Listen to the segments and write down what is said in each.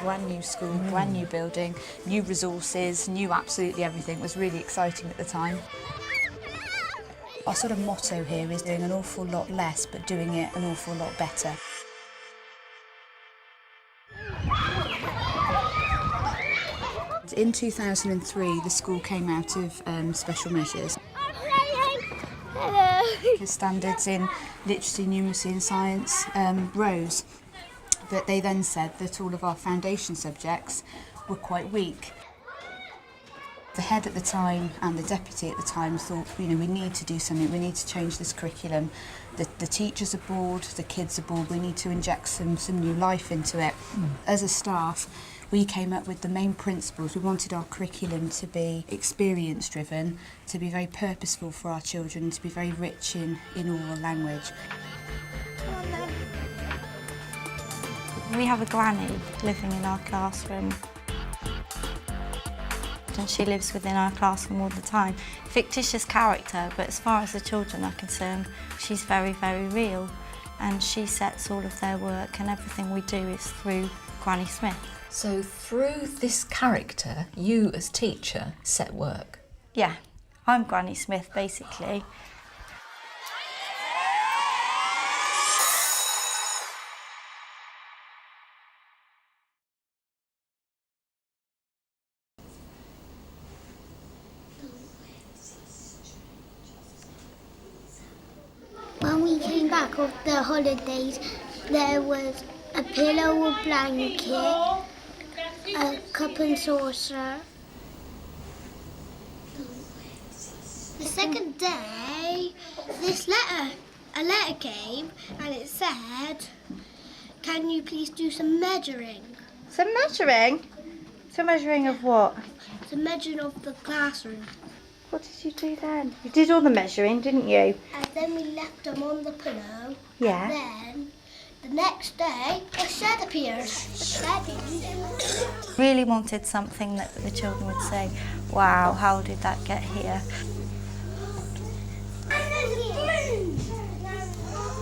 brand new school, brand new building, new resources, new absolutely everything. It was really exciting at the time. Our sort of motto here is doing an awful lot less, but doing it an awful lot better. In 2003, the school came out of special measures. The standards in literacy, numeracy and science rose, but they then said that all of our foundation subjects were quite weak. The head at the time and the deputy at the time thought, we need to do something, we need to change this curriculum. The teachers are bored, the kids are bored, we need to inject some new life into it. As a staff, we came up with the main principles. We wanted our curriculum to be experience-driven, to be very purposeful for our children, to be very rich in oral language. We have a granny living in our classroom. And she lives within our classroom all the time. Fictitious character, but as far as the children are concerned, she's very, very real. And she sets all of their work, and everything we do is through Granny Smith. So through this character, you as teacher set work? Yeah, I'm Granny Smith basically. When we came back off the holidays, there was a pillow, a blanket, a cup and saucer. The second day, a letter came and it said, "Can you please do some measuring?" Some measuring? Some measuring of what? The measuring of the classroom. What did you do then? You did all the measuring, didn't you? And then we left them on the pillow. Yeah. And then the next day, a shed appeared. Really wanted something that the children would say, wow, how did that get here?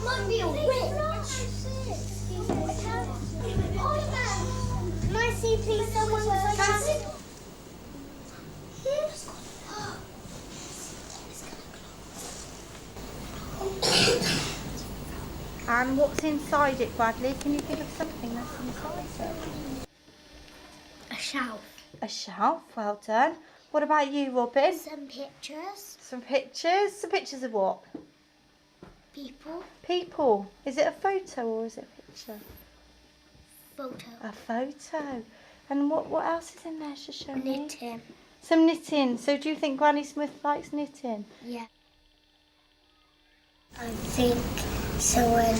Might be a witch. Can I see please someone's face? And what's inside it, Bradley? Can you think of something that's inside it? A shelf. A shelf, well done. What about you, Robin? Some pictures. Some pictures? Some pictures of what? People. People. Is it a photo or is it a picture? Photo. A photo. And what else is in there to show me? Knitting. Some knitting. So do you think Granny Smith likes knitting? Yeah. I think someone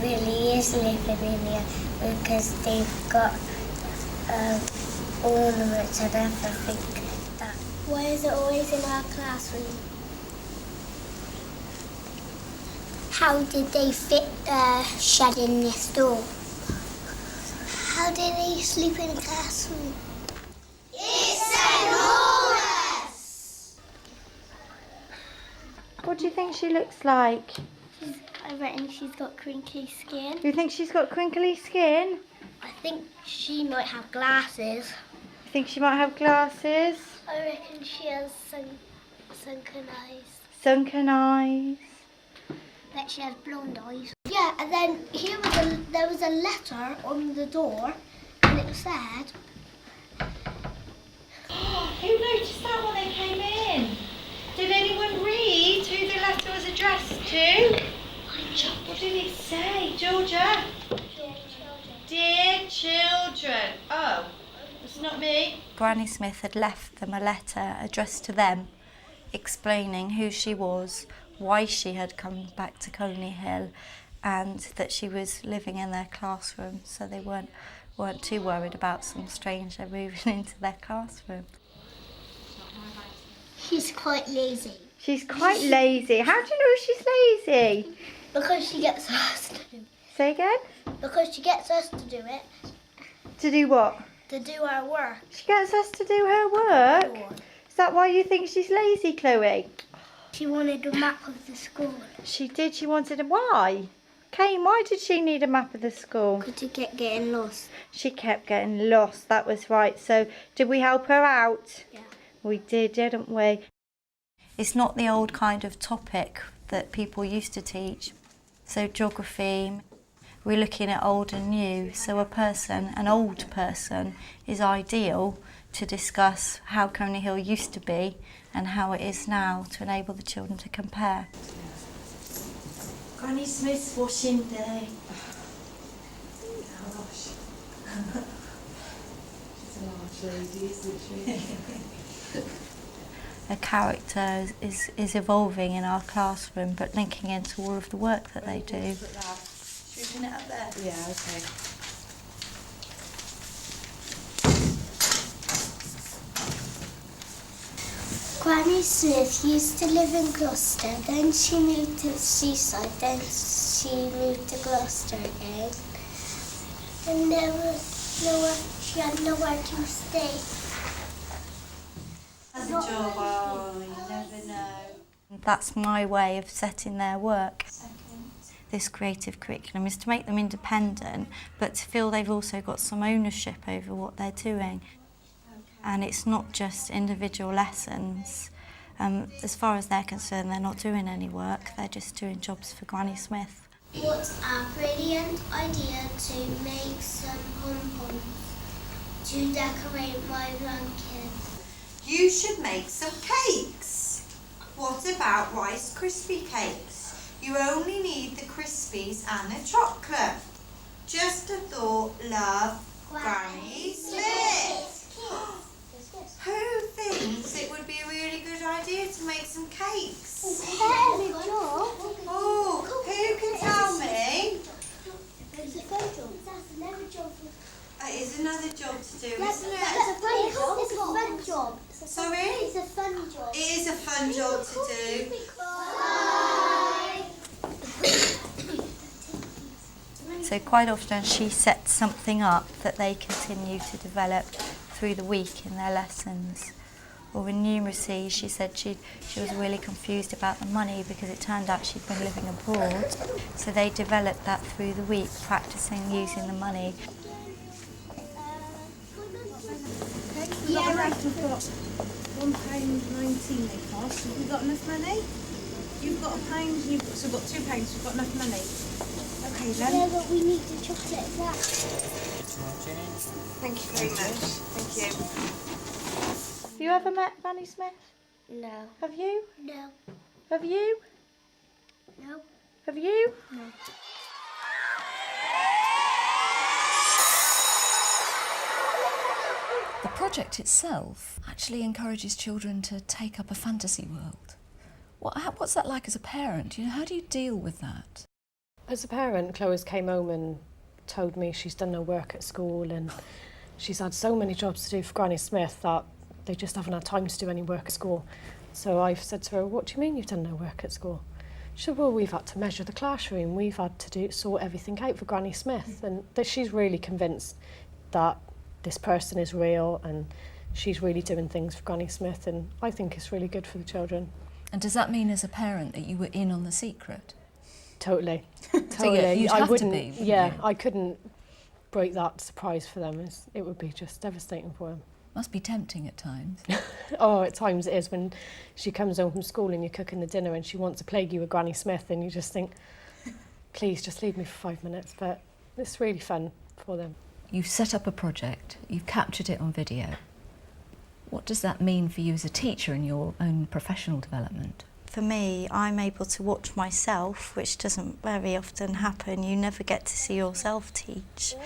really is living in here because they've got ornaments and everything like that. Why is it always in our classroom? How did they fit the shed in this door? How did they sleep in the classroom? It's enormous! What do you think she looks like? I reckon she's got crinkly skin. Do you think she's got crinkly skin? I think she might have glasses. You think she might have glasses? I reckon she has sunken eyes. Sunken eyes. Bet she has blonde eyes. Yeah, and then there was a letter on the door, and it said. Who noticed that when they came in? Did anyone read who the letter was addressed to? What did it say, Georgia? Dear children. Oh, it's not me. Granny Smith had left them a letter addressed to them, explaining who she was, why she had come back to Coney Hill, and that she was living in their classroom, so they weren't too worried about some stranger moving into their classroom. She's quite lazy. She's quite lazy. How do you know she's lazy? Because she gets us to do it. Say again? Because she gets us to do it. To do what? To do our work. She gets us to do her work? Is that why you think she's lazy, Chloe? She wanted a map of the school. She did. She wanted a... Why? Kane, why did she need a map of the school? Could you keep getting lost? She kept getting lost, that was right. So did we help her out? Yeah. We did, didn't we? It's not the old kind of topic that people used to teach. So geography, we're looking at old and new. So an old person is ideal to discuss how Coney Hill used to be and how it is now to enable the children to compare. Granny Smith's washing day. Gosh. She's a large lady, isn't she? A character is evolving in our classroom, but linking into all of the work that they do. Shooting it up there. Yeah, okay. Granny Smith used to live in Gloucester, then she moved to the seaside, then she moved to Gloucester again. And she had nowhere to stay. That's a job, oh, you never know. That's my way of setting their work. This creative curriculum is to make them independent, but to feel they've also got some ownership over what they're doing. And it's not just individual lessons. As far as they're concerned, they're not doing any work, they're just doing jobs for Granny Smith. What a brilliant idea to make some pom-poms to decorate my blanket. You should make some cakes. What about Rice Krispie cakes? You only need the Krispies and the chocolate. Just a thought, love, Granny Smith. Who thinks it would be a really good idea to make some cakes? Oh, who can tell me? It's a fun job. That's another job. It is another job to do, isn't It's it? a fun job. Sorry? It's a fun job. It is a fun job to do. Bye. So quite often she sets something up that they continue to develop through the week in their lessons. Or in numeracy, she said she was really confused about the money because it turned out she'd been living abroad. So they developed that through the week, practicing using the money. Yeah, right. We've got £1.19 they cost. Have we got enough money? You've got £1 and you've got £2. We've got enough money. Okay then. Yeah, but we need the chocolate back. Thank you very much. Thank you. Have you ever met Granny Smith? No. Have you? No. Have you? No. Have you? No. The project itself actually encourages children to take up a fantasy world. What's that like as a parent? You know, how do you deal with that? As a parent, Chloe's came home and told me she's done her work at school and she's had so many jobs to do for Granny Smith that they just haven't had time to do any work at school. So I've said to her, what do you mean you've done no work at school? She said, well, we've had to measure the classroom, we've had to sort everything out for Granny Smith. And that she's really convinced that this person is real and she's really doing things for Granny Smith, and I think it's really good for the children. And does that mean as a parent that you were in on the secret? Totally. So Totally. you'd I have to wouldn't, be, wouldn't yeah, you? I couldn't break that surprise for them. It would be just devastating for them. Must be tempting at times. Oh, at times it is when she comes home from school and you're cooking the dinner and she wants to plague you with Granny Smith and you just think, please just leave me for 5 minutes. But it's really fun for them. You've set up a project, you've captured it on video. What does that mean for you as a teacher in your own professional development? For me, I'm able to watch myself, which doesn't very often happen. You never get to see yourself teach.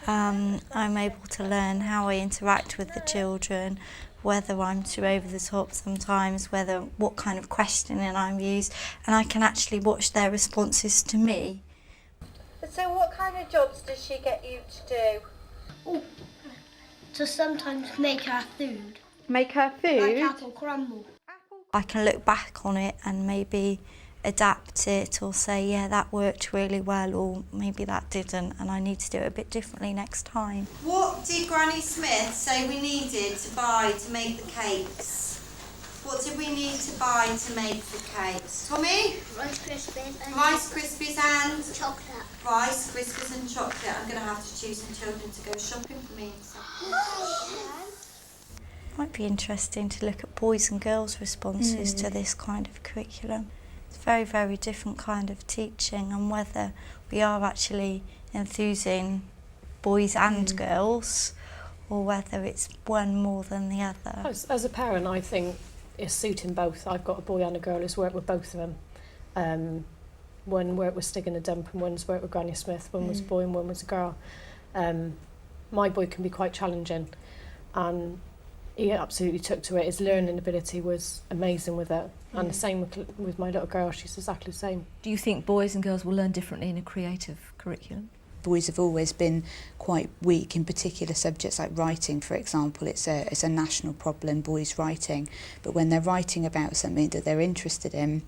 I'm able to learn how I interact with the children, whether I'm too over the top sometimes, what kind of questioning I'm used, and I can actually watch their responses to me. So what kind of jobs does she get you to do? Oh, to sometimes make her food. Make her food? Like apple crumble. I can look back on it and maybe adapt it or say, yeah, that worked really well, or maybe that didn't, and I need to do it a bit differently next time. What did Granny Smith say we needed to buy to make the cakes? What did we need to buy to make the cakes? Tommy? Rice Krispies and Rice Krispies and chocolate. Rice Krispies and chocolate. I'm going to have to choose some children to go shopping for me. Might be interesting to look at boys and girls' responses to this kind of curriculum. It's a very, very different kind of teaching, and whether we are actually enthusing boys and girls, or whether it's one more than the other. As a parent, I think it's suiting both. I've got a boy and a girl who's worked with both of them. One worked with Stig and a Dump and one's worked with Granny Smith. One was a boy and one was a girl. My boy can be quite challenging, and he absolutely took to it. His learning ability was amazing with it. And the same with my little girl, she's exactly the same. Do you think boys and girls will learn differently in a creative curriculum? Boys have always been quite weak in particular subjects like writing, for example. It's a national problem, boys writing. But when they're writing about something that they're interested in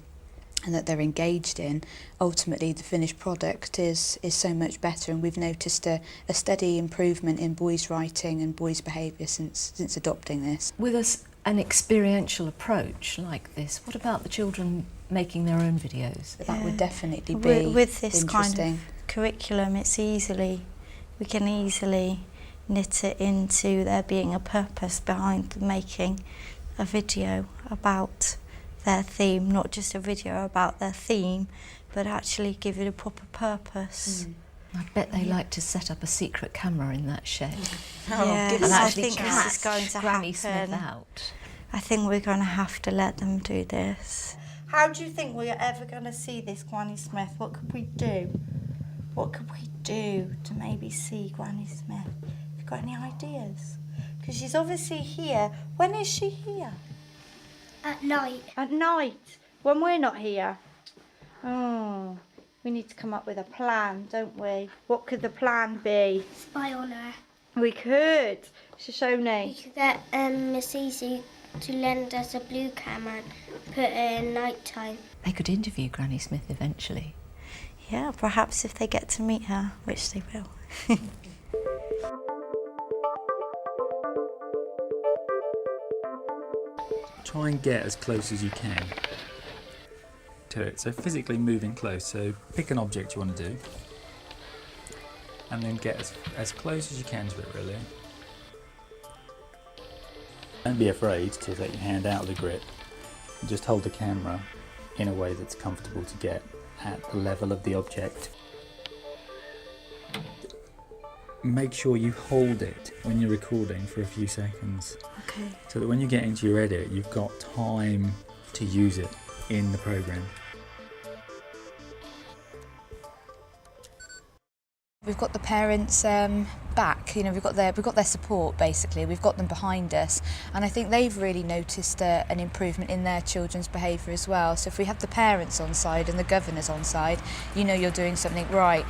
and that they're engaged in, ultimately the finished product is so much better. And we've noticed a steady improvement in boys' writing and boys' behaviour since adopting this. With an experiential approach like this, what about the children making their own videos? That would definitely be with this interesting. kind of curriculum, we can easily knit it into there being a purpose behind making a video about their theme, not just a video about their theme, but actually give it a proper purpose. I bet they like to set up a secret camera in that shed. Yes, And I actually think this is going to Granny Smith happen. out. I think we're going to have to let them do this. How do you think we're ever going to see this Granny Smith? What could we do? What could we do to maybe see Granny Smith? Have you got any ideas? Because she's obviously here. When is she here? At night. At night, when we're not here. Oh, we need to come up with a plan, don't we? What could the plan be? Spy on her. We could. We Shoshone. could get Miss Easy to lend us a blue camera and put it in night time. They could interview Granny Smith eventually. Yeah, perhaps if they get to meet her, which they will. Try and get as close as you can to it. So physically moving close. So pick an object you want to do and then get as close as you can to it, really. Don't be afraid to take your hand out of the grip. Just hold the camera in a way that's comfortable to get at the level of the object. Make sure you hold it when you're recording for a few seconds. Okay. So that when you get into your edit, you've got time to use it in the program. We've got the parents back, we've got their support basically, we've got them behind us, and I think they've really noticed an improvement in their children's behaviour as well. So if we have the parents on side and the governors on side, you're doing something right.